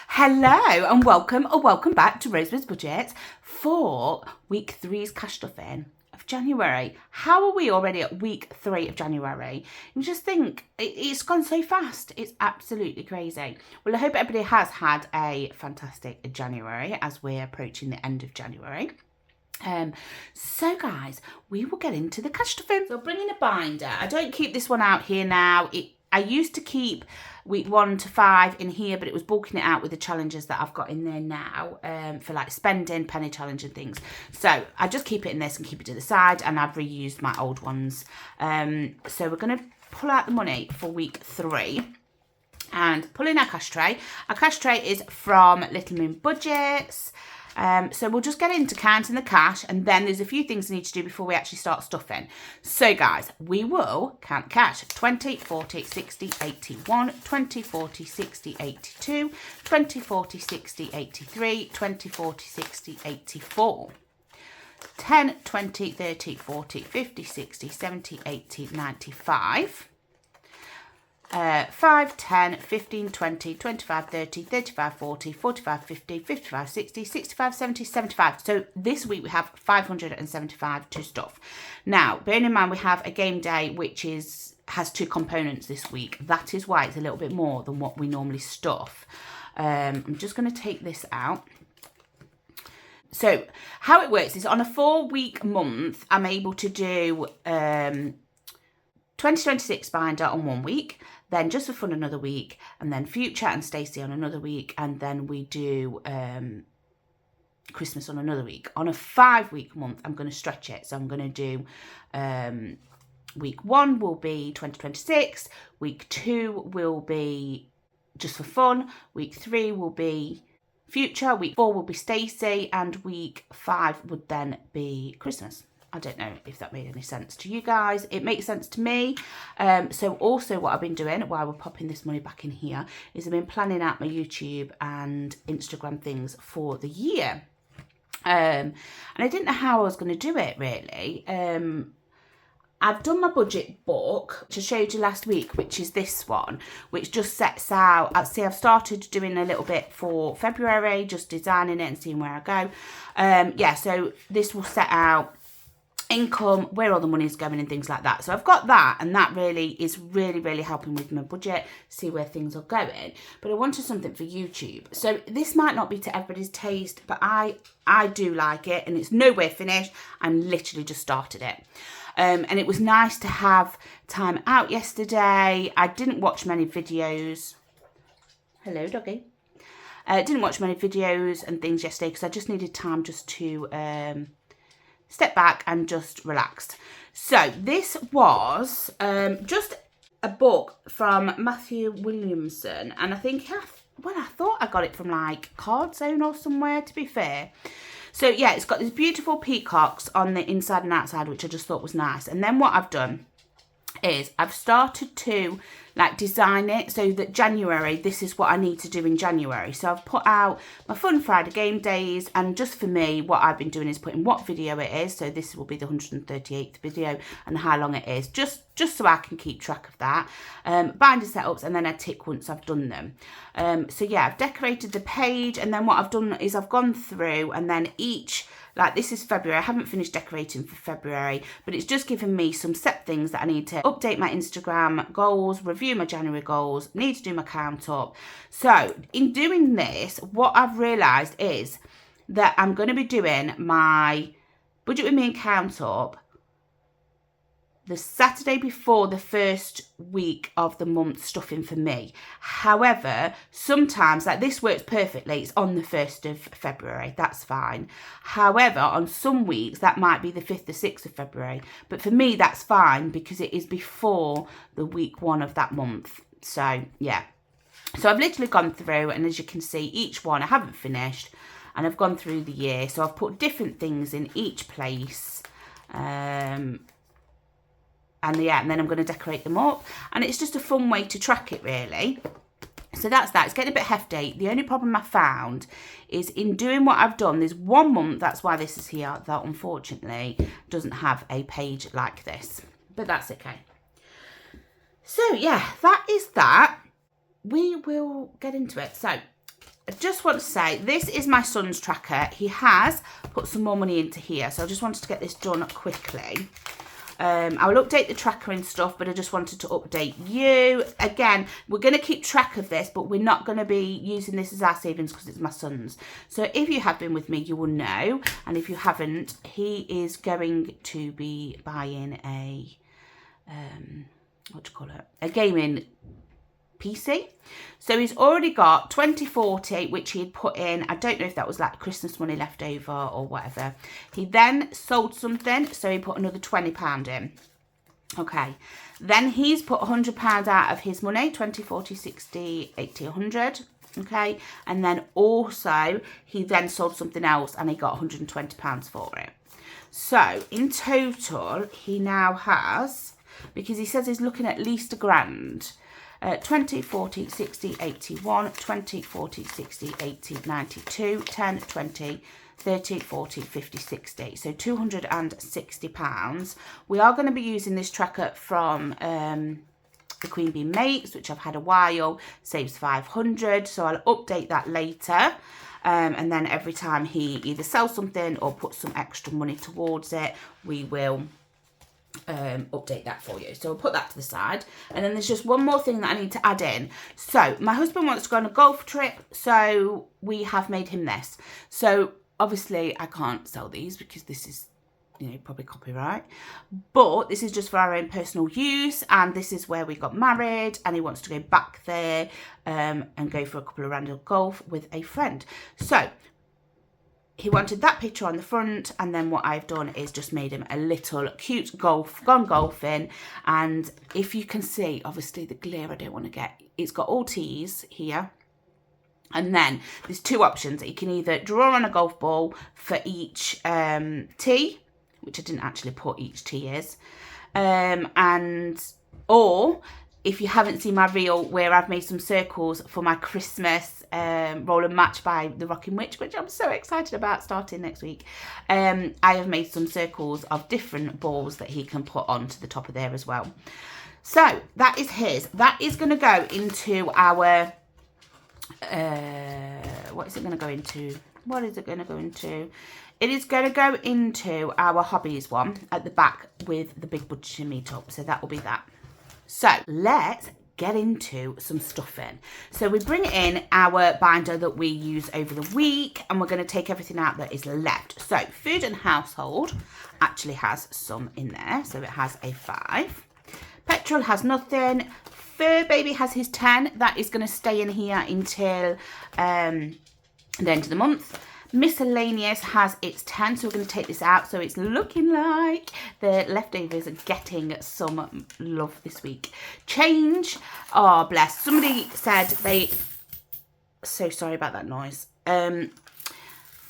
Hello and welcome back to Rosebud's Budget for week 3's cash stuffing of January. How are we already at week 3 of January? You just think it's gone so fast. It's absolutely crazy. Well, I hope everybody has had a fantastic January as we're approaching the end of January. So guys, we will get into the cash stuffing. So bringing a binder. I don't keep this one out here now. I used to keep week 1 to 5 in here, but it was bulking it out with the challenges that I've got in there now for like spending, penny challenge and things. So I just keep it in this and keep it to the side, and I've reused my old ones. So we're going to pull out the money for week 3 and pull in our cash tray. Our cash tray is from Little Moon Budgets. So we'll just get into counting the cash, and then there's a few things I need to do before we actually start stuffing. So guys, we will count cash. 20, 40, 60, 81, 20, 40, 60, 82, 20, 40, 60, 83, 20, 40, 60, 84. 10, 20, 30, 40, 50, 60, 70, 80, 95. 5, 10, 15, 20, 25, 30, 35, 40, 45, 50, 55, 60, 65, 70, 75. So this week we have 575 to stuff. Now, bearing in mind we have a game day which has 2 components this week. That is why it's a little bit more than what we normally stuff. I'm just going to take this out. So how it works is on a 4-week month, I'm able to do 2026 binder on 1 week, then Just for Fun another week, and then Future and Stacey on another week, and then we do Christmas on another week. On a 5-week month, I'm going to stretch it. So I'm going to do week 1 will be 2026, week 2 will be Just for Fun, week 3 will be Future, week 4 will be Stacey, and week 5 would then be Christmas. I don't know if that made any sense to you guys. It makes sense to me. So also what I've been doing while we're popping this money back in here is I've been planning out my YouTube and Instagram things for the year. And I didn't know how I was going to do it really. I've done my budget book, which I showed you last week, which is this one, which just sets out, I've started doing a little bit for February, just designing it and seeing where I go. Yeah, so this will set out income, where all the money is going and things like that. So I've got that, and that really is really helping with my budget, see where things are going. But I wanted something for YouTube. So this might not be to everybody's taste, but I do like it, and it's nowhere finished. I literally just started it. And it was nice to have time out yesterday. I didn't watch many videos. Hello, doggy. Didn't watch many videos and things yesterday because I just needed time just to step back and just relaxed. So this was just a book from Matthew Williamson, and I think I thought I got it from like Card Zone or somewhere, to be fair. So yeah, it's got these beautiful peacocks on the inside and outside, which I just thought was nice. And then what I've done is I've started to like design it so that January, this is what I need to do in January. So I've put out my Fun Friday game days, and just for me, what I've been doing is putting what video it is. So this will be the 138th video and how long it is, just so I can keep track of that. Binder setups, and then I tick once I've done them. So yeah, I've decorated the page, and then what I've done is I've gone through, and then like this is February. I haven't finished decorating for February, but it's just given me some set things that I need to update my Instagram goals, review my January goals, need to do my count up. So in doing this, what I've realised is that I'm going to be doing my budget with me and count up the Saturday before the first week of the month stuffing for me. However, sometimes, like this works perfectly, it's on the 1st of February, that's fine. However, on some weeks, that might be the 5th or 6th of February. But for me, that's fine because it is before the week 1 of that month. So, yeah. So I've literally gone through, and as you can see, each one I haven't finished, and I've gone through the year. So I've put different things in each place. And yeah, and then I'm going to decorate them up, and it's just a fun way to track it really. So that's that. It's getting a bit hefty. The only problem I found is in doing what I've done, there's 1 month, that's why this is here, that unfortunately doesn't have a page like this, but that's okay. So yeah, that is that. We will get into it. So I just want to say, this is my son's tracker. He has put some more money into here, so I just wanted to get this done quickly. I will update the tracker and stuff, but I just wanted to update you. Again, we're going to keep track of this, but we're not going to be using this as our savings because it's my son's. So if you have been with me, you will know. And if you haven't, he is going to be buying a, what do you call it? A gaming PC. So he's already got 2040, which he had put in. I don't know if that was like Christmas money left over or whatever. He then sold something, so he put another £20 in. Okay, then he's put £100 out of his money, 20, 40, 60, 80, 100. Okay, and then also he then sold something else and he got £120 for it. So in total, he now has, because he says he's looking at least £1,000, 20, 40, 60, 81, 20, 40, 60, 80, 92, 10, 20, 30, 40, 50, 60. So £260. We are going to be using this tracker from the Queen Bee Mates, which I've had a while, saves 500. So I'll update that later. And then every time he either sells something or puts some extra money towards it, we will update that for you. So we'll put that to the side. And then there's just one more thing that I need to add in. So my husband wants to go on a golf trip, so we have made him this. So obviously I can't sell these because this is, you know, probably copyright, but this is just for our own personal use, and this is where we got married, and he wants to go back there and go for a couple of rounds of golf with a friend. So he wanted that picture on the front, and then what I've done is just made him a little cute gone golfing. And if you can see, obviously the glare I don't want to get, it's got all T's here. And then there's two options. You can either draw on a golf ball for each tee, which I didn't actually put each tee is, or if you haven't seen my reel where I've made some circles for my Christmas roll and match by the Rocking Witch, which I'm so excited about starting next week. I have made some circles of different balls that he can put onto the top of there as well. So that is his. That is going to go into our, what is it going to go into? What is it going to go into? It is going to go into our hobbies one at the back with the big budget meetup. So that will be that. So let's get into some stuffing. So we bring in our binder that we use over the week, and we're going to take everything out that is left. So food and household actually has some in there. So it has a 5. Petrol has nothing. Fur Baby has his 10. That is going to stay in here until the end of the month. Miscellaneous has its 10, so we're going to take this out. So it's looking like the leftovers are getting some love this week. Change, oh bless, somebody said they, so sorry about that noise.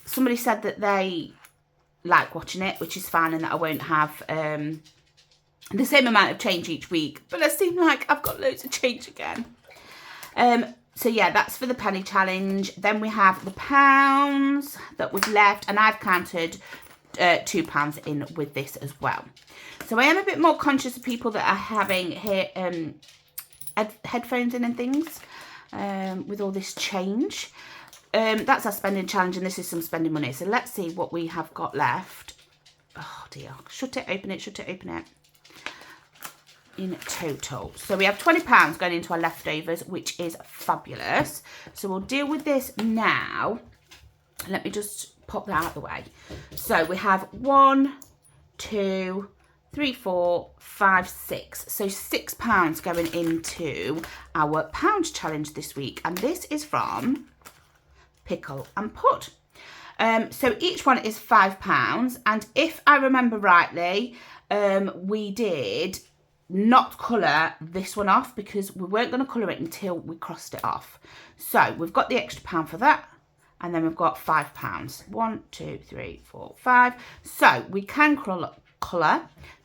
Somebody said that they like watching it, which is fine, and that I won't have the same amount of change each week, but I seem like I've got loads of change again. So yeah, that's for the penny challenge. Then we have the pounds that was left, and I've counted £2 in with this as well. So I am a bit more conscious of people that are having headphones in and things with all this change. That's our spending challenge, and this is some spending money. So let's see what we have got left. Oh dear, shut it, open it, shut it, open it. In total, so we have £20 going into our leftovers, which is fabulous. So we'll deal with this now. Let me just pop that out of the way. So we have 1, 2, 3, 4, 5, 6. So £6 going into our pound challenge this week, and this is from Pickle and Pud. So each one is £5, and if I remember rightly, we did not colour this one off because we weren't going to colour it until we crossed it off. So we've got the extra £1 for that, and then we've got £5. 1, 2, 3, 4, 5. So we can colour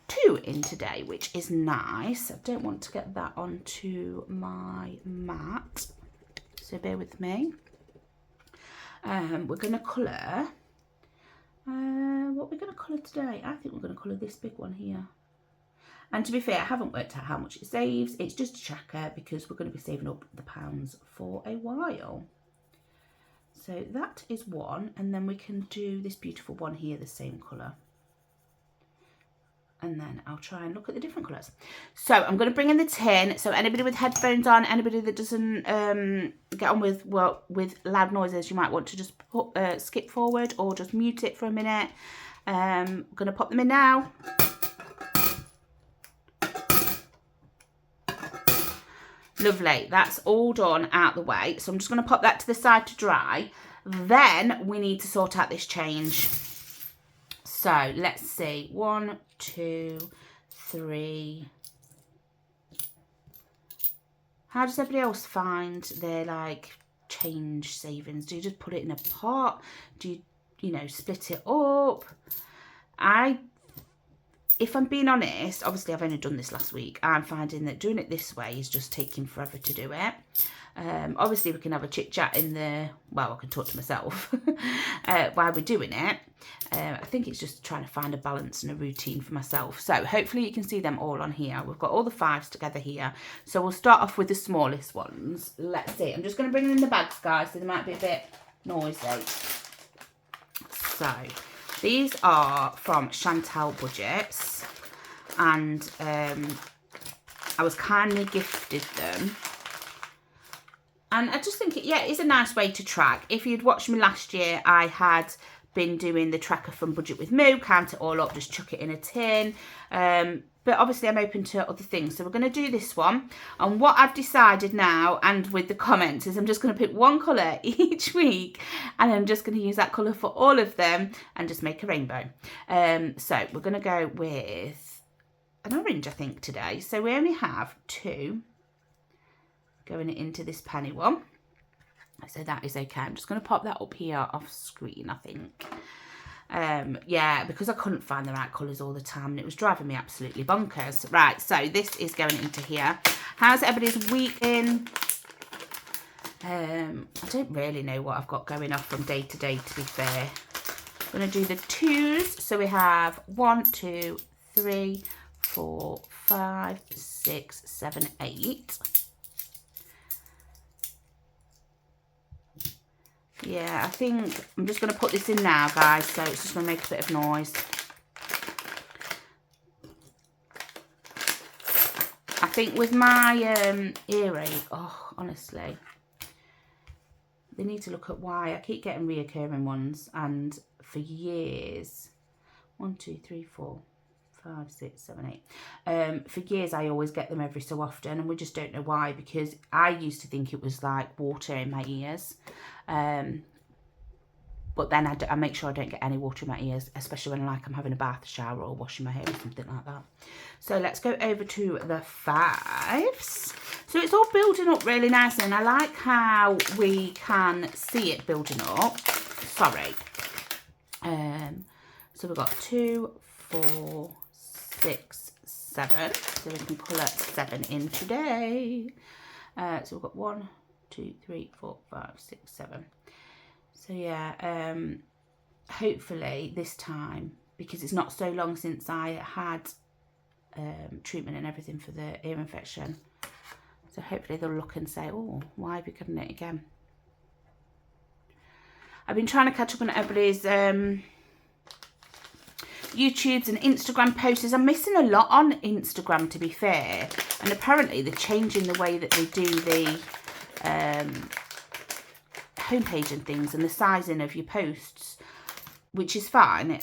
2 in today, which is nice. I don't want to get that onto my mat, so bear with me. We're going to colour, what we're going to colour today? I think we're going to colour this big one here. And to be fair, I haven't worked out how much it saves. It's just a tracker because we're going to be saving up the pounds for a while. So that is one, and then we can do this beautiful one here, the same colour. And then I'll try and look at the different colours. So I'm going to bring in the tin. So anybody with headphones on, anybody that doesn't get on with loud noises, you might want to just skip forward or just mute it for a minute. I'm going to pop them in now. Lovely, that's all done out the way. So I'm just going to pop that to the side to dry. Then we need to sort out this change. So let's see, 1, 2, 3. How does everybody else find their like change savings? Do you just put it in a pot? Do you know, split it up? If I'm being honest, obviously I've only done this last week. I'm finding that doing it this way is just taking forever to do it. Obviously we can have a chit chat in the, well, I can talk to myself while we're doing it. I think it's just trying to find a balance and a routine for myself. So hopefully you can see them all on here. We've got all the 5s together here. So we'll start off with the smallest ones. Let's see. I'm just going to bring in the bags, guys, so they might be a bit noisy. So these are from Chantal Budgets, and I was kindly gifted them. And I just think, yeah, it's a nice way to track. If you'd watched me last year, I had been doing the tracker from Budget with Moo, count it all up, just chuck it in a tin. But obviously I'm open to other things. So we're going to do this one. And what I've decided now, and with the comments, is I'm just going to pick one colour each week. And I'm just going to use that colour for all of them and just make a rainbow. So we're going to go with an orange, I think, today. So we only have 2 going into this penny one. So that is okay. I'm just going to pop that up here off screen, I think. Yeah, because I couldn't find the right colours all the time and it was driving me absolutely bonkers. Right, so this is going into here. How's everybody's week been? I don't really know what I've got going off from day to day, to be fair. I'm going to do the 2s. So we have 1, 2, 3, 4, 5, 6, 7, 8. Yeah, I think I'm just going to put this in now, guys, so it's just going to make a bit of noise. I think with my earache, oh, honestly, they need to look at why I keep getting reoccurring ones, and for years, 1, 2, 3, 4, 5, 6, 7, 8. For years, I always get them every so often, and we just don't know why, because I used to think it was like water in my ears. But then I make sure I don't get any water in my ears, especially when I'm having a bath, shower, or washing my hair or something like that. So let's go over to the 5s. So it's all building up really nicely, and I like how we can see it building up. Sorry. So we've got 2, 4, 6, 7. So we can colour 7 in today. So we've got 1, 2, 3, 4, 5, 6, 7. So yeah, hopefully this time, because it's not so long since I had treatment and everything for the ear infection. So hopefully they'll look and say, oh, why have you done it again? I've been trying to catch up on everybody's YouTubes and Instagram posts. I'm missing a lot on Instagram, to be fair. And apparently they're changing the way that they do the homepage and things, and the sizing of your posts, which is fine.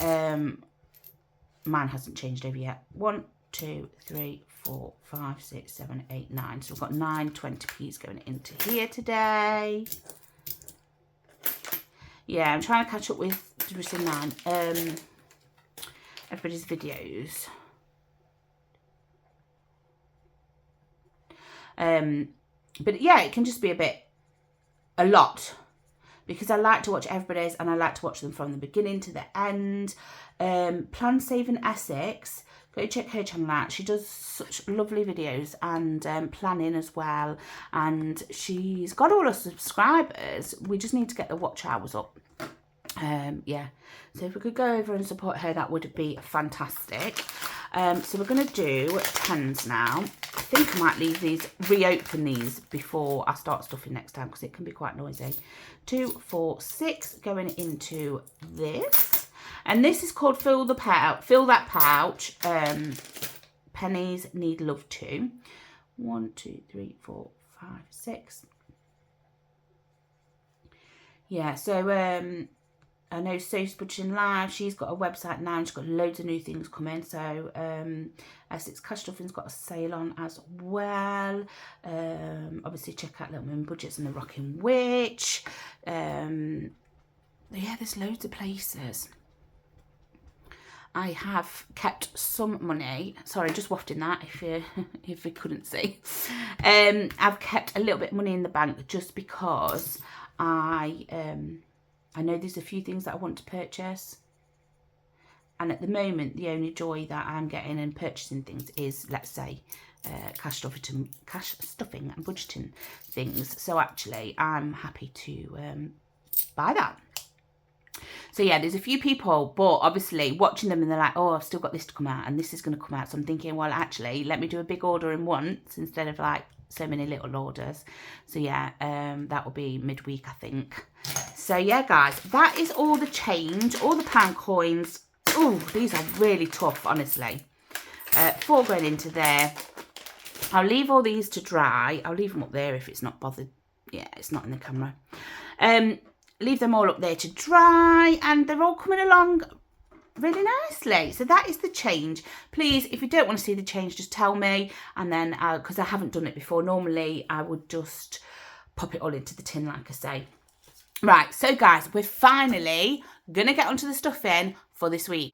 Mine hasn't changed over yet. 1, 2, 3, 4, 5, 6, 7, 8, 9. So we've got 9 20p's going into here today. Yeah, I'm trying to catch up with, did we say 9? Everybody's videos. But yeah, it can just be a lot, because I like to watch everybody's, and I like to watch them from the beginning to the end. Plan Saving Essex, go check her channel out. She does such lovely videos, and planning as well, and she's got all her subscribers. We just need to get the watch hours up. Yeah, so if we could go over and support her, that would be fantastic. So we're going to do 10s now. I think I might leave these, reopen these before I start stuffing next time, because it can be quite noisy. 2, 4, 6 going into this. And this is called Fill That Pouch. Pennies Need Love Too. 1, 2, 3, 4, 5, 6. Yeah, so I know So's Budgeting Live, she's got a website now and she's got loads of new things coming. So Essex Cash Stuffing's got a sale on as well. Obviously check out Little Moon Budgets and the Rocking Witch. Yeah, there's loads of places. I have kept some money. Sorry, just wafting that if you couldn't see. I've kept a little bit of money in the bank just because I know there's a few things that I want to purchase. And at the moment, the only joy that I'm getting in purchasing things is, let's say, cash stuffing and budgeting things. So actually, I'm happy to buy that. So yeah, there's a few people, but obviously watching them and they're like, oh, I've still got this to come out and this is going to come out. So I'm thinking, well, actually, let me do a big order in once instead of like so many little orders. So yeah, that will be midweek, I think. So yeah, guys, that is all the change, all the pound coins. Oh, these are really tough, honestly. 4 going into there. I'll leave all these to dry. I'll leave them up there if it's not bothered. Yeah, it's not in the camera. Leave them all up there to dry, and they're all coming along really nicely. So that is the change. Please, if you don't want to see the change, just tell me, and then because I haven't done it before, normally I would just pop it all into the tin like I say. Right, so guys, we're finally gonna get onto the stuffing for this week.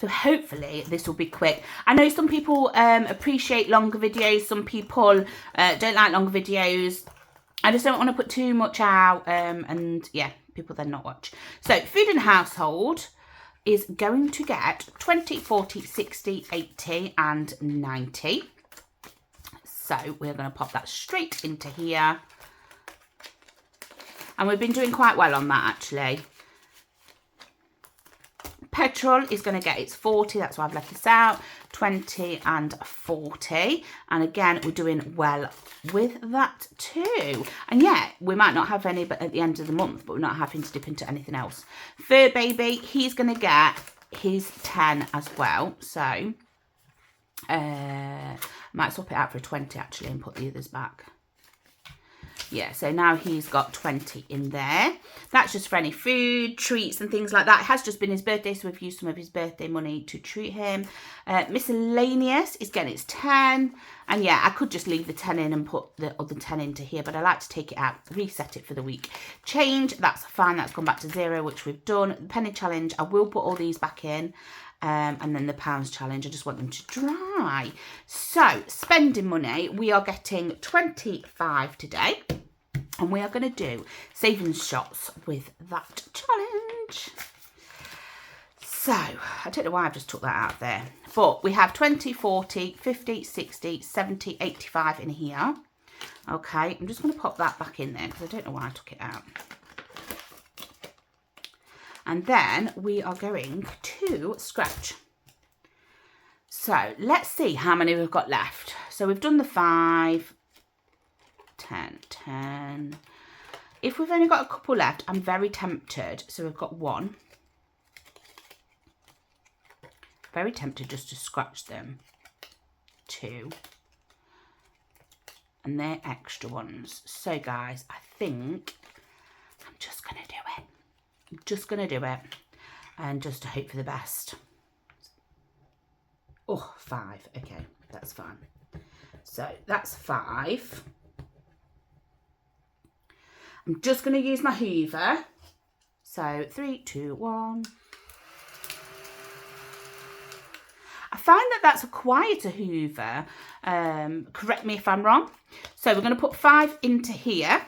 So hopefully this will be quick. I know some people appreciate longer videos, some people don't like longer videos. I just don't want to put too much out and yeah, people then not watch. So food and household is going to get 20, 40, 60, 80 and 90. So we're going to pop that straight into here. And we've been doing quite well on that actually. Petrol is going to get its 40, that's why I've left this out, 20 and 40. And again, we're doing well with that too. And yeah, we might not have any but at the end of the month, but we're not having to dip into anything else. Fur Baby, he's going to get his 10 as well. So, I might swap it out for a 20 actually and put the others back. Yeah, so now he's got 20 in there. That's just for any food, treats and things like that. It has just been his birthday, so we've used some of his birthday money to treat him. Miscellaneous is getting its 10. And yeah, I could just leave the 10 in and put the other 10 into here, but I like to take it out, reset it for the week. Change, that's fine. That's gone back to 0, which we've done. The penny challenge, I will put all these back in. And then the pounds challenge, I just want them to dry. So, spending money, we are getting 25 today. And we are going to do savings shots with that challenge. So, I don't know why I've just took that out there. But we have 20, 40, 50, 60, 70, 85 in here. Okay, I'm just going to pop that back in there because I don't know why I took it out. And then we are going to scratch. So let's see how many we've got left. So we've done the 5, 10, 10. If we've only got a couple left, I'm very tempted. So we've got 1. Very tempted just to scratch them. 2. And they're extra ones. So guys, I think I'm just going to do it. I'm just going to do it and just to hope for the best. Oh, 5. Okay, that's fine. So that's 5. I'm just going to use my Hoover. So 3, 2, 1. I find that that's a quieter Hoover. Correct me if I'm wrong. So we're going to put 5 into here.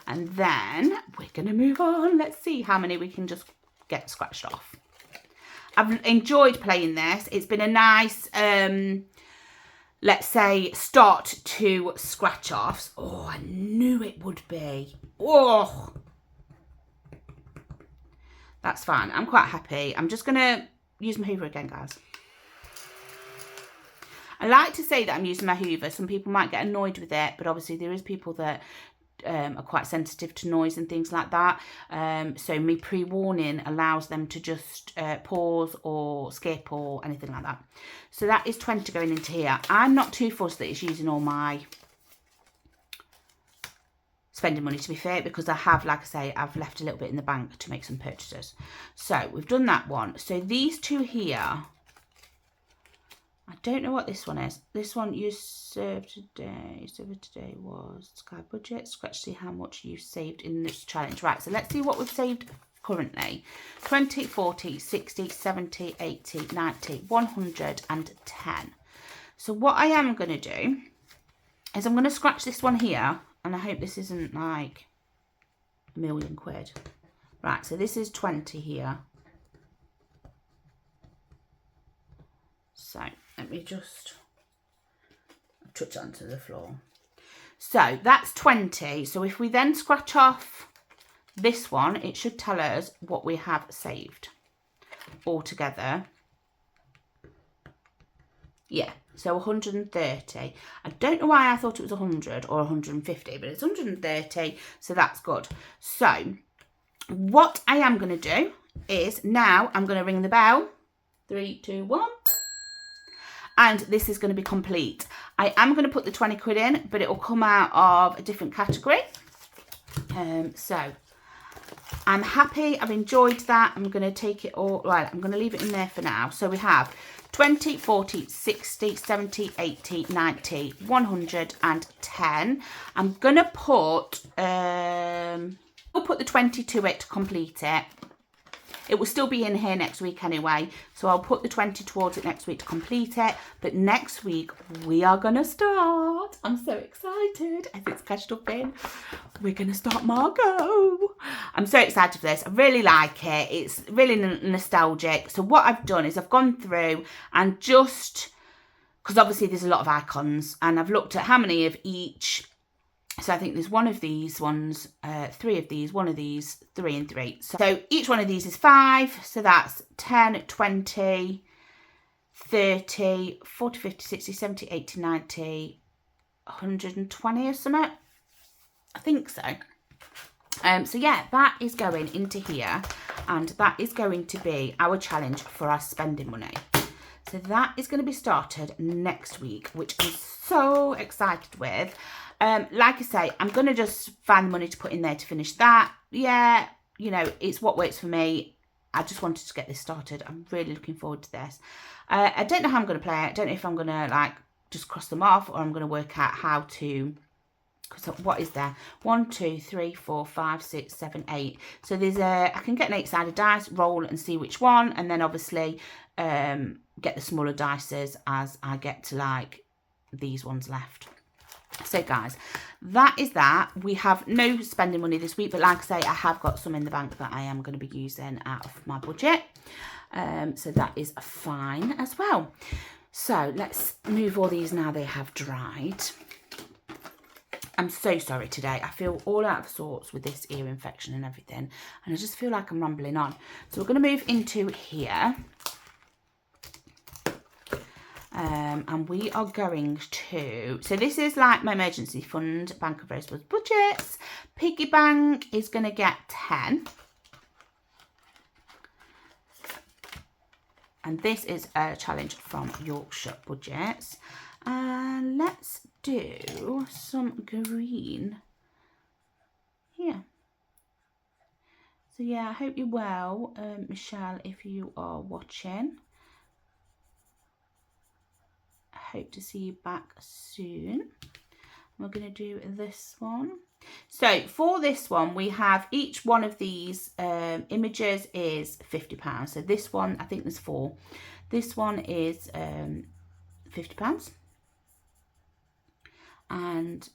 And then we're going to move on. Let's see how many we can just get scratched off. I've enjoyed playing this. It's been a nice, let's say, start to scratch offs. Oh, I knew it would be. Oh, that's fine. I'm quite happy. I'm just going to use my Hoover again, guys. I like to say that I'm using my Hoover. Some people might get annoyed with it, but obviously there is people that are quite sensitive to noise and things like that. So me pre-warning allows them to just pause or skip or anything like that. So that is 20 going into here. I'm not too fussed that it's using all my spending money, to be fair, because I have, like I say, I've left a little bit in the bank to make some purchases. So we've done that one. So these two here, I don't know what this one is. This one you served today. Served today was Sky Budget. Scratch to see how much you saved in this challenge. Right, so let's see what we've saved currently. 20, 40, 60, 70, 80, 90, 110. So what I am going to do is I'm going to scratch this one here. And I hope this isn't like £1 million. Right, so this is 20 here. So let me just touch onto the floor. So that's 20. So if we then scratch off this one, it should tell us what we have saved altogether. Yeah, so 130. I don't know why I thought it was 100 or 150, but it's 130, so that's good. So what I am going to do is now I'm going to ring the bell. 3, 2, 1. And this is going to be complete. I am going to put the 20 quid in, but it will come out of a different category. So I'm happy. I've enjoyed that. I'm going to take it all. Right, I'm going to leave it in there for now. So we have 20, 40, 60, 70, 80, 90, 110. I'm going to put, we'll put the 20 to it to complete it. It will still be in here next week anyway. So I'll put the 20 towards it next week to complete it. But next week, we are going to start. I'm so excited. As it's cashed up in, we're going to start Margot. I'm so excited for this. I really like it. It's really nostalgic. So what I've done is I've gone through and just, because obviously there's a lot of icons, and I've looked at how many of each. So I think there's one of these ones, 3 of these, one of these, 3 and 3. So each one of these is 5. So that's 10, 20, 30, 40, 50, 60, 70, 80, 90, 120 or something. I think so. So yeah, that is going into here, and that is going to be our challenge for our spending money. So that is going to be started next week, which I'm so excited with. Like I say, I'm going to just find the money to put in there to finish that. Yeah, you know, it's what works for me. I just wanted to get this started. I'm really looking forward to this. I don't know how I'm going to play it. I don't know if I'm going to like just cross them off, or I'm going to work out how to, because what is there? 1, 2, 3, 4, 5, 6, 7, 8. So there's I can get an 8-sided dice, roll and see which one. And then obviously get the smaller dices as I get to like these ones left. So guys, that is that. We have no spending money this week, but like I say, I have got some in the bank that I am going to be using out of my budget. So that is fine as well. So let's move all these now they have dried. I'm so sorry today. I feel all out of sorts with this ear infection and everything, and I just feel like I'm rambling on. So we're going to move into here. And we are going to, so this is like my emergency fund, Bank of Rosebud budgets. Piggy bank is going to get 10. And this is a challenge from Yorkshire budgets. And let's do some green here. So yeah, I hope you're well, Michelle, if you are watching. Hope to see you back soon. We're going to do this one. So for this one, we have each one of these images is £50. So this one, I think there's 4. This one is £50. And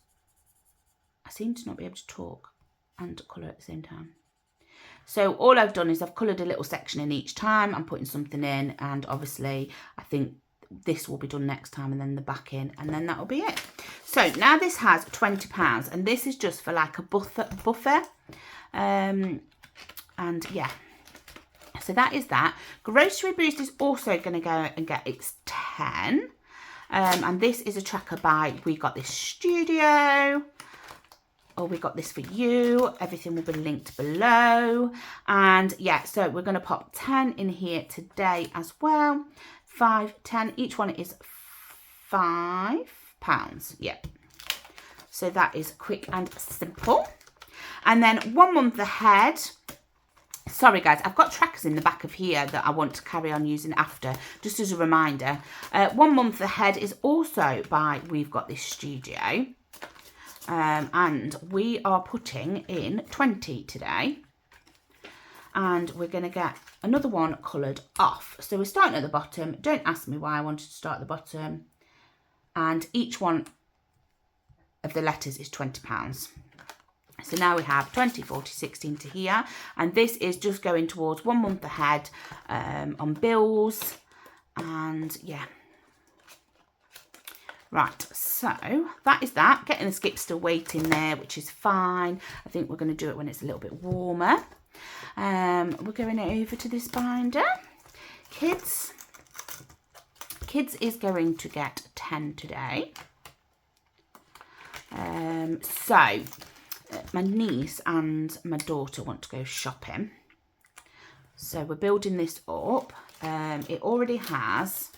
I seem to not be able to talk and colour at the same time. So all I've done is I've coloured a little section in each time. I'm putting something in, and obviously I think this will be done next time, and then the back in, and then that'll be it. So now this has £20, and this is just for like a buffer. And yeah, so that is that. Grocery Boost is also going to go and get its 10. And this is a tracker by We Got This Studio. Or We Got This For You. Everything will be linked below. And yeah, so we're going to pop 10 in here today as well. 5, 10. Each one is £5. Yeah. So that is quick and simple. And then 1 month ahead. Sorry guys, I've got trackers in the back of here that I want to carry on using after, just as a reminder. 1 month ahead is also by We've Got This Studio. And we are putting in 20 today. And we're going to get another one coloured off. So we're starting at the bottom. Don't ask me why I wanted to start at the bottom. And each one of the letters is £20. So now we have 20, 40, 16 to here. And this is just going towards 1 month ahead on bills. And yeah. Right, so that is that. Getting the skip still waiting there, which is fine. I think we're going to do it when it's a little bit warmer. We're going over to this binder. Kids is going to get 10 today. So my niece and my daughter want to go shopping. So we're building this up. It already has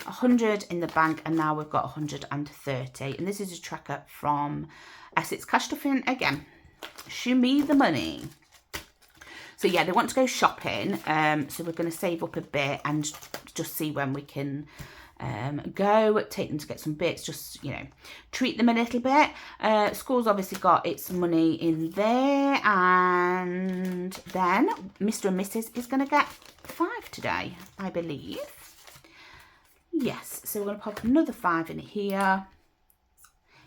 100 in the bank, and now we've got 130. And this is a tracker from Essex Cash Stuffing again. Show me the money. So yeah, they want to go shopping. So we're going to save up a bit and just see when we can go, take them to get some bits, just, you know, treat them a little bit. School's obviously got its money in there, and then Mr. and Mrs. is going to get 5 today, I believe. Yes, so we're going to pop another 5 in here.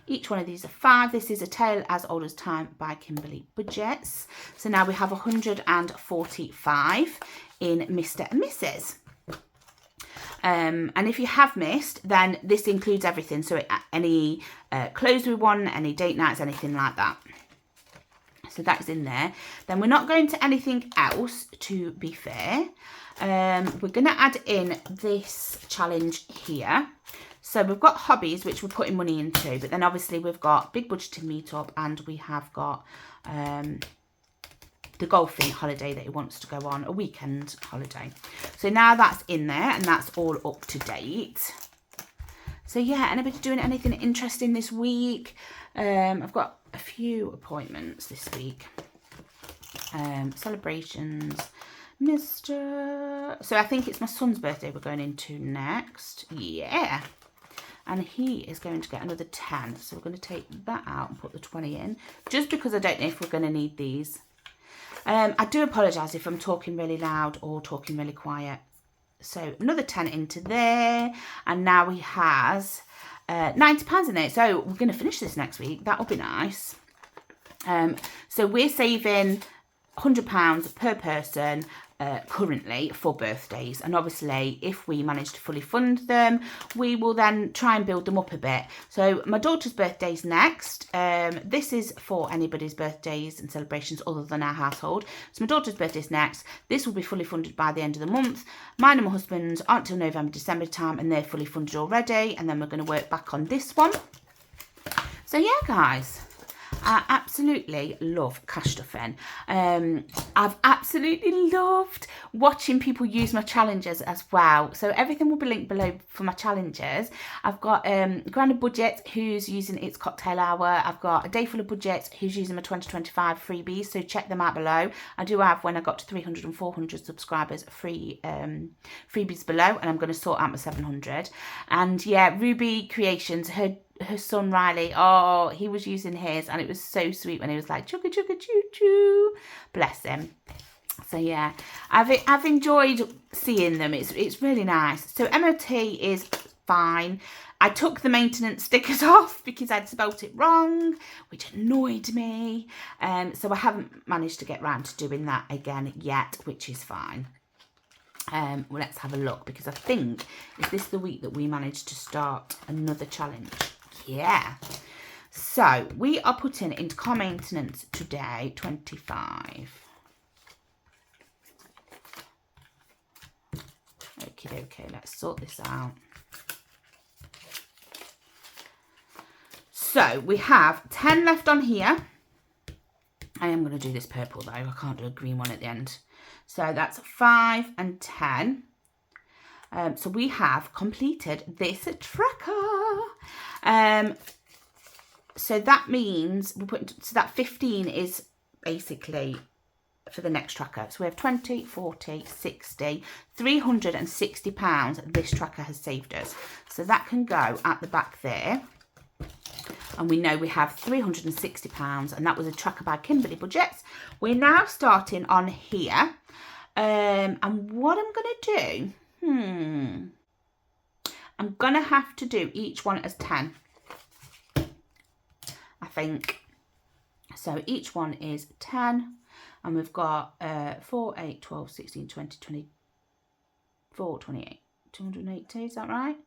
Each one of these are 5. This is A Tale As Old As Time by Kimberly Budgets. So now we have 145 in Mr. and Mrs. And if you have missed, then this includes everything. So any clothes we want, any date nights, anything like that. So that's in there. Then we're not going to anything else, to be fair. We're going to add in this challenge here. So we've got hobbies, which we're putting money into. But then obviously we've got big budgeted meetup, and we have got the golfing holiday that he wants to go on, a weekend holiday. So now that's in there, and that's all up to date. So yeah, anybody doing anything interesting this week? I've got a few appointments this week. Celebrations, So I think it's my son's birthday we're going into next. Yeah. And he is going to get another 10. So we're going to take that out and put the 20 in, just because I don't know if we're going to need these. I do apologise if I'm talking really loud or talking really quiet. So another 10 into there. And now he has £90 in there. So we're going to finish this next week. That'll be nice. So we're saving £100 per person currently for birthdays, and obviously if we manage to fully fund them, we will then try and build them up a bit. So my daughter's birthday's next. This is for anybody's birthdays and celebrations other than our household. So my daughter's birthday's next. This will be fully funded by the end of the month. Mine and my husband's aren't till November, December time, and they're fully funded already, and then we're going to work back on this one. So yeah, guys, I absolutely love cash stuffing. I've absolutely loved watching people use my challenges as well. So everything will be linked below for my challenges. I've got Grand Budget, who's using its cocktail hour. I've got A Day Full of Budget, who's using my 2025 freebies. So check them out below. I do have, when I got to 300 and 400 subscribers, free freebies below, and I'm going to sort out my 700. And yeah, BeeCreations, her son Riley, oh, he was using his, and it was so sweet when he was like chugga chugga choo choo, bless him. So yeah, I've enjoyed seeing them. It's really nice. So MOT is fine. I took the maintenance stickers off because I'd spelt it wrong, which annoyed me. So I haven't managed to get round to doing that again yet, which is fine. Well, let's have a look, because I think, is this the week that we managed to start another challenge? Yeah. So we are putting into car maintenance today 25. Okay, let's sort this out. So we have 10 left on here. I am going to do this purple though. I can't do a green one at the end. So that's 5 and 10. So we have completed this tracker. So that means we're putting, so that 15 is basically for the next tracker. So we have 20, 40, 60, £360 this tracker has saved us. So that can go at the back there. And we know we have £360, and that was a tracker by Kimberly Budgets. We're now starting on here. And what I'm going to do, I'm going to have to do each one as 10, I think. So each one is 10, and we've got 4, 8, 12, 16, 20, 24, 28, 280, is that right? 4, 8,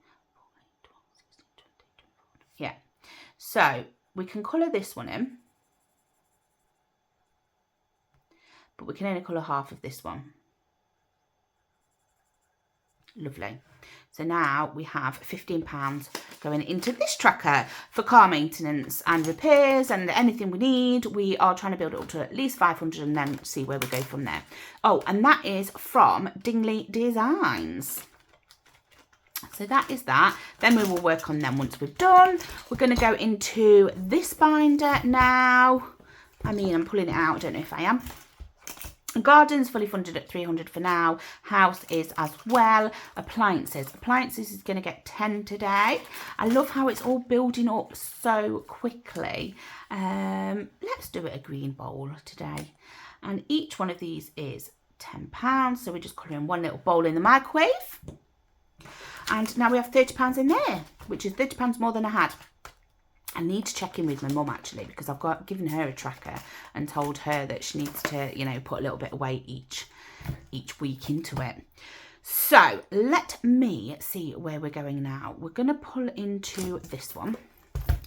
12, 16, 20, 24. Yeah. So we can colour this one in, but we can only colour half of this one. Lovely. So now we have £15 going into this tracker for car maintenance and repairs and anything we need. We are trying to build it up to at least 500 and then see where we go from there. Oh, and that is from Dingley Designs. So that is that. Then we will work on them once we're done. We're going to go into this binder now. I mean, I'm pulling it out. I don't know if I am. Garden's fully funded at 300 for now. House is as well. Appliances. Appliances is going to get 10 today. I love how it's all building up so quickly. Let's do it a green bowl today. And each one of these is £10. So we're just colouring one little bowl in the microwave. And now we have £30 in there, which is £30 more than I had. I need to check in with my mum actually, because I've given her a tracker and told her that she needs to, you know, put a little bit of weight each week into it. So let me see where we're going now. We're going to pull into this one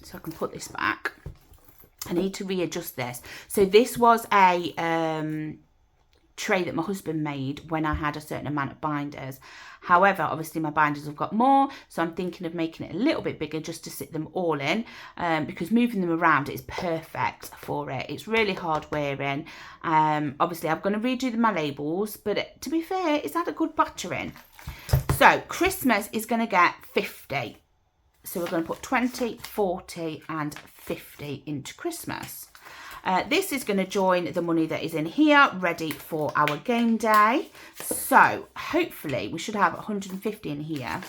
so I can put this back. I need to readjust this. So this was a tray that my husband made when I had a certain amount of binders. However, obviously my binders have got more, so I'm thinking of making it a little bit bigger just to sit them all in, because moving them around is perfect for it. It's really hard wearing. Obviously I'm going to redo my labels, but to be fair, it's had a good battering. So Christmas is going to get 50. So we're going to put 20, 40 and 50 into Christmas. This is going to join the money that is in here, ready for our game day. So hopefully we should have 150 in here.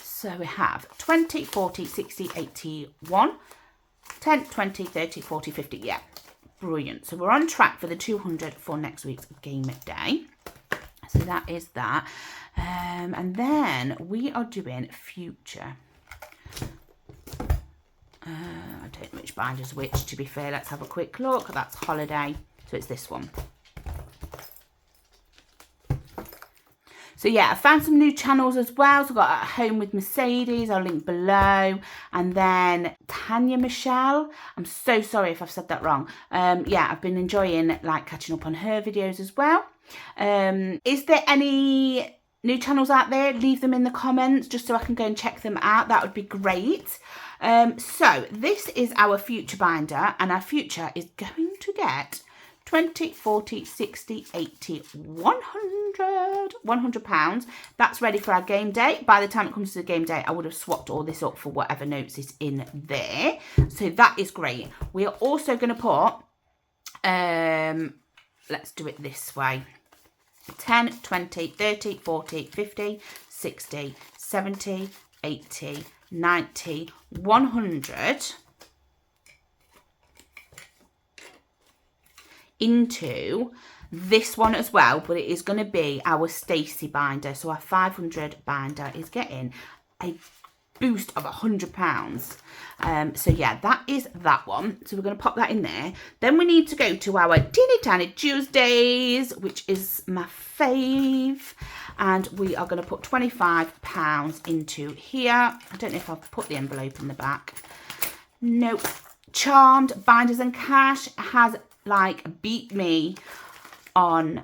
So we have 20, 40, 60, 81, 10, 20, 30, 40, 50. Yeah, brilliant. So we're on track for the 200 for next week's game day. So that is that. And then we are doing future. I don't know which binder's which, to be fair. Let's have a quick look. That's holiday. So it's this one. So yeah, I found some new channels as well. So I've got At Home with Mercedes. I'll link below. And then Tanya Michelle. I'm so sorry if I've said that wrong. Yeah, I've been enjoying like catching up on her videos as well. Is there any new channels out there? Leave them in the comments just so I can go and check them out. That would be great. So this is our future binder, and our future is going to get 20, 40, 60, 80, 100 pounds. That's ready for our game day. By the time it comes to the game day, I would have swapped all this up for whatever notes is in there. So that is great. We are also going to put, let's do it this way. 10, 20, 30, 40, 50, 60, 70, 80, 90, 100 into this one as well, but it is going to be our Stacey binder. So our 500 binder is getting a boost of £100. So yeah, that is that one. So we're going to pop that in there. Then we need to go to our Teeny Tiny Tuesdays, which is my fave. And we are going to put £25 into here. I don't know if I've put the envelope in the back. Nope. Charmed Binders and Cash has like beat me on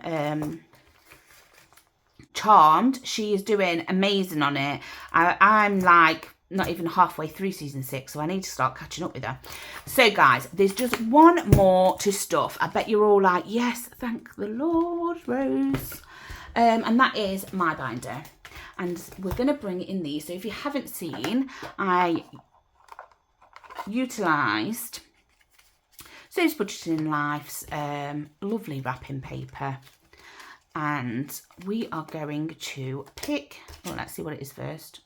Charmed. She is doing amazing on it. I'm like not even halfway through season 6, so I need to start catching up with her. So guys, there's just one more to stuff. I bet you're all like, yes, thank the Lord, Rose. And that is my binder. And we're going to bring in these. So if you haven't seen, I utilised So's Budgeting Life's lovely wrapping paper. And we are going to pick, well, let's see what it is first.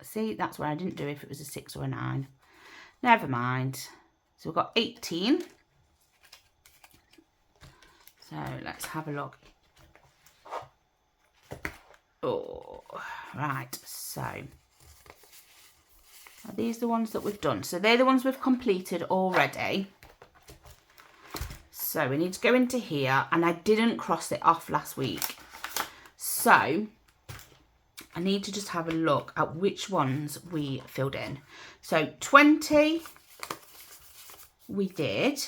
See, that's where I didn't do if it was a 6 or a 9. Never mind. So we've got 18. So let's have a look. Oh, right. So are these the ones that we've done? So they're the ones we've completed already. So we need to go into here, and I didn't cross it off last week. So I need to just have a look at which ones we filled in. So 20 we did,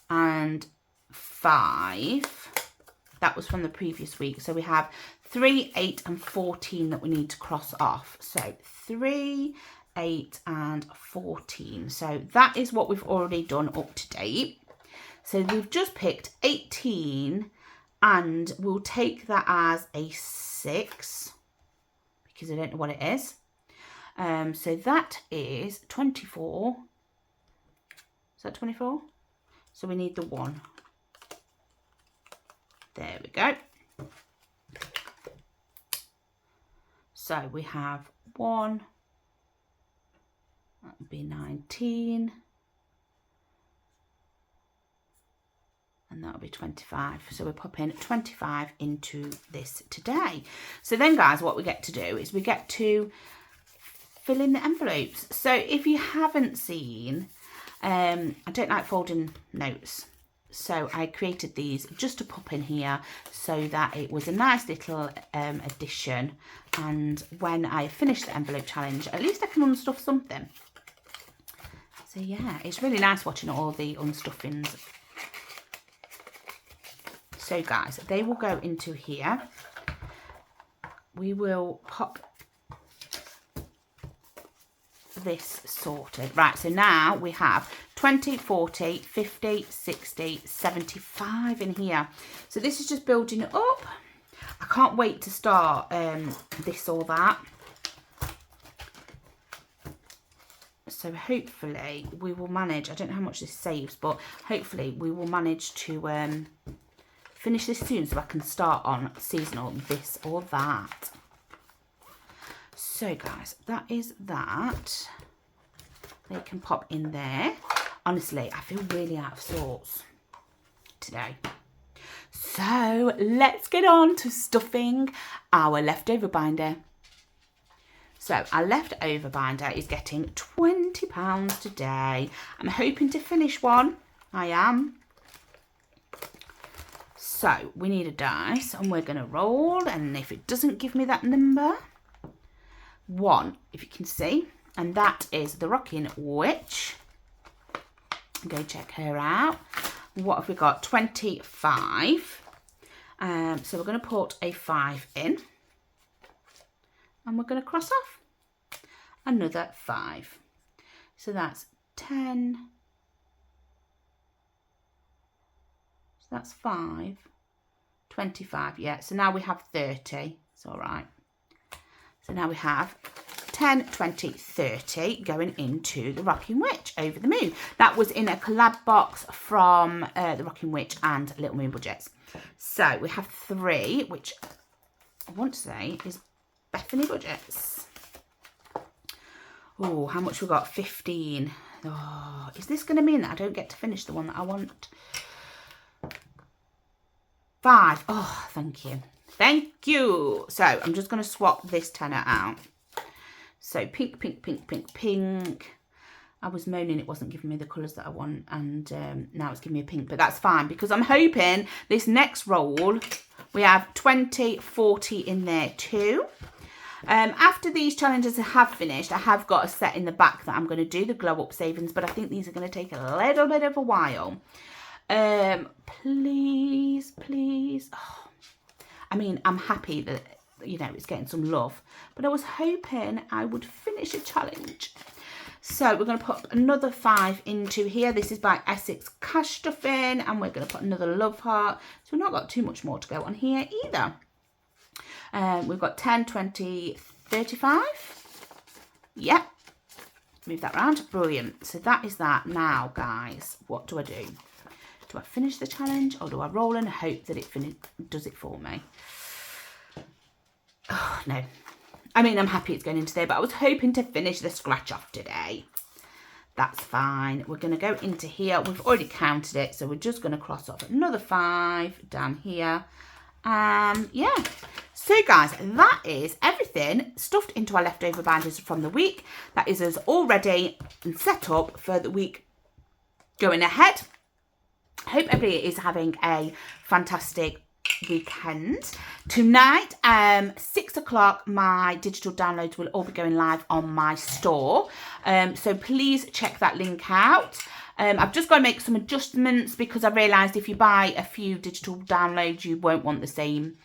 and 5, that was from the previous week. So we have 3, 8 and 14 that we need to cross off. So 3, 8 and 14. So that is what we've already done up to date. So we've just picked 18, and we'll take that as a 6 because I don't know what it is. So that is 24. Is that 24? So we need the 1. There we go. So we have 1. That would be 19. And that'll be 25. So we're popping 25 into this today. So then, guys, what we get to do is we get to fill in the envelopes. So if you haven't seen, I don't like folding notes. So I created these just to pop in here so that it was a nice little addition. And when I finish the envelope challenge, at least I can unstuff something. So yeah, it's really nice watching all the unstuffings. So guys, they will go into here. We will pop this sorted. Right, so now we have 20, 40, 50, 60, 75 in here. So this is just building up. I can't wait to start this or that. So hopefully we will manage, I don't know how much this saves, but hopefully we will manage to finish this soon so I can start on seasonal this or that. So guys, that is that. They can pop in there. Honestly, I feel really out of sorts today. So let's get on to stuffing our leftover binder. So our leftover binder is getting £20 today. I'm hoping to finish one. I am. So we need a dice, and we're going to roll, and if it doesn't give me that number, 1, if you can see, and that is the Rocking Witch. Go check her out. What have we got? 25. So we're going to put a 5 in, and we're going to cross off another 5. So that's 10. So that's 5. 25, yeah. So now we have 30. It's all right. So now we have 10, 20, 30 going into the Rocking Witch Over the Moon. That was in a collab box from the Rocking Witch and Little Moon Budgets. So we have 3, which I want to say is Bethany Budgets. Oh, how much we got? 15. Oh, is this going to mean that I don't get to finish the one that I want? 5. Oh, thank you. Thank you. So I'm just going to swap this tenner out. So pink, pink, pink, pink, pink. I was moaning it wasn't giving me the colours that I want, and now it's giving me a pink, but that's fine because I'm hoping this next roll we have 20, 40 in there too. After these challenges have finished, I have got a set in the back that I'm going to do, the glow up savings, but I think these are going to take a little bit of a while. Please, please. Oh. I mean, I'm happy that you know, it's getting some love. But I was hoping I would finish a challenge. So we're going to put another 5 into here. This is by Essex Cash Stuffing, and we're going to put another love heart. So we've not got too much more to go on here either. We've got 10, 20, 35. Yep. Move that around. Brilliant. So that is that. Now, guys, what do I do? Do I finish the challenge, or do I roll and hope that it does it for me? Oh, no. I mean, I'm happy it's going in today, but I was hoping to finish the scratch off today. That's fine. We're going to go into here. We've already counted it, so we're just going to cross off another 5 down here. Yeah. So, guys, that is everything stuffed into our leftover binders from the week. That is us all ready and set up for the week going ahead. I hope everybody is having a fantastic weekend. Tonight, 6 o'clock, my digital downloads will all be going live on my store. So please check that link out. I've just got to make some adjustments because I realised if you buy a few digital downloads, you won't want the same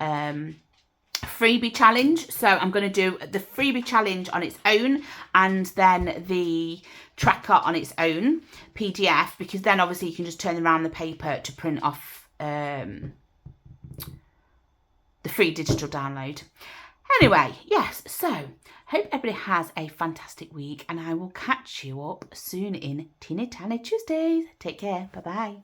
freebie challenge. So I'm going to do the freebie challenge on its own and then the tracker on its own PDF, because then obviously you can just turn around the paper to print off the free digital download. Anyway, yes, so hope everybody has a fantastic week, and I will catch you up soon in Teeny Tiny Tuesdays. Take care. Bye-bye.